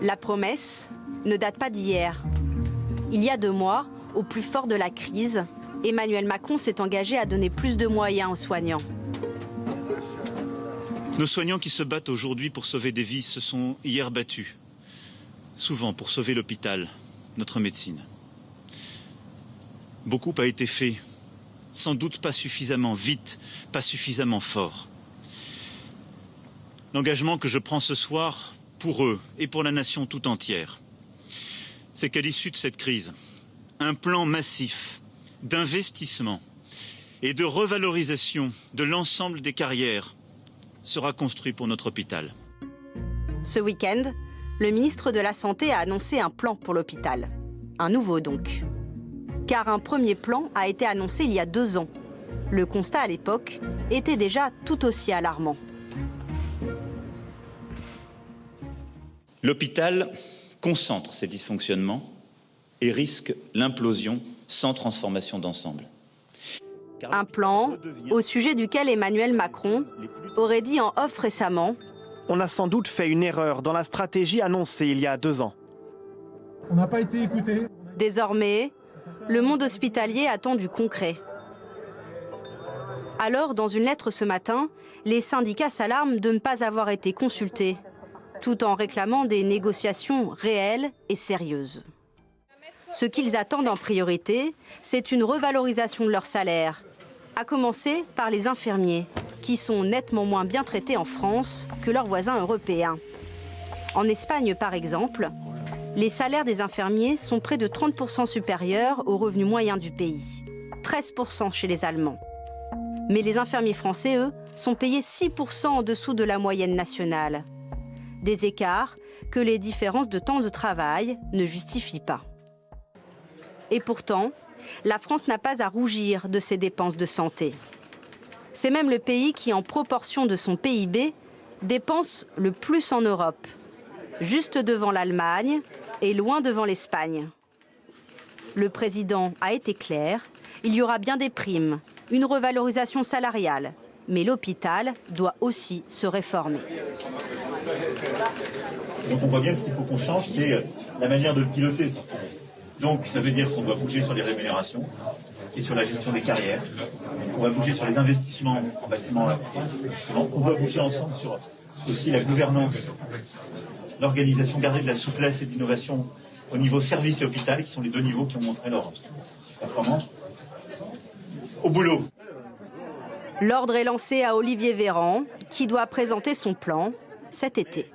La promesse ne date pas d'hier. Il y a 2 mois, au plus fort de la crise, Emmanuel Macron s'est engagé à donner plus de moyens aux soignants. Nos soignants qui se battent aujourd'hui pour sauver des vies se sont hier battus, souvent pour sauver l'hôpital, notre médecine. Beaucoup a été fait, sans doute pas suffisamment vite, pas suffisamment fort. L'engagement que je prends ce soir, pour eux et pour la nation tout entière, c'est qu'à l'issue de cette crise, un plan massif d'investissement et de revalorisation de l'ensemble des carrières sera construit pour notre hôpital. Ce week-end, le ministre de la Santé a annoncé un plan pour l'hôpital. Un nouveau donc. Car un premier plan a été annoncé il y a 2 ans. Le constat à l'époque était déjà tout aussi alarmant. L'hôpital concentre ses dysfonctionnements et risque l'implosion sans transformation d'ensemble. Un plan au sujet duquel Emmanuel Macron aurait dit en off récemment « On a sans doute fait une erreur dans la stratégie annoncée il y a 2 ans. » On n'a pas été écoutés. Désormais, le monde hospitalier attend du concret. Alors, dans une lettre ce matin, les syndicats s'alarment de ne pas avoir été consultés, tout en réclamant des négociations réelles et sérieuses. Ce qu'ils attendent en priorité, c'est une revalorisation de leur salaire, à commencer par les infirmiers, qui sont nettement moins bien traités en France que leurs voisins européens. En Espagne, par exemple, les salaires des infirmiers sont près de 30% supérieurs au revenu moyen du pays, 13% chez les Allemands. Mais les infirmiers français, eux, sont payés 6% en dessous de la moyenne nationale. Des écarts que les différences de temps de travail ne justifient pas. Et pourtant, la France n'a pas à rougir de ses dépenses de santé. C'est même le pays qui, en proportion de son PIB, dépense le plus en Europe, juste devant l'Allemagne et loin devant l'Espagne. Le président a été clair, il y aura bien des primes, une revalorisation salariale, mais l'hôpital doit aussi se réformer. Donc on voit bien que ce qu'il faut qu'on change, c'est la manière de le piloter. Donc ça veut dire qu'on doit bouger sur les rémunérations et sur la gestion des carrières. On va bouger sur les investissements en bâtiment. On doit bouger ensemble sur aussi la gouvernance, l'organisation, garder de la souplesse et de l'innovation au niveau service et hôpital, qui sont les 2 niveaux qui ont montré leur performance. Au boulot. L'ordre est lancé à Olivier Véran, qui doit présenter son plan cet été.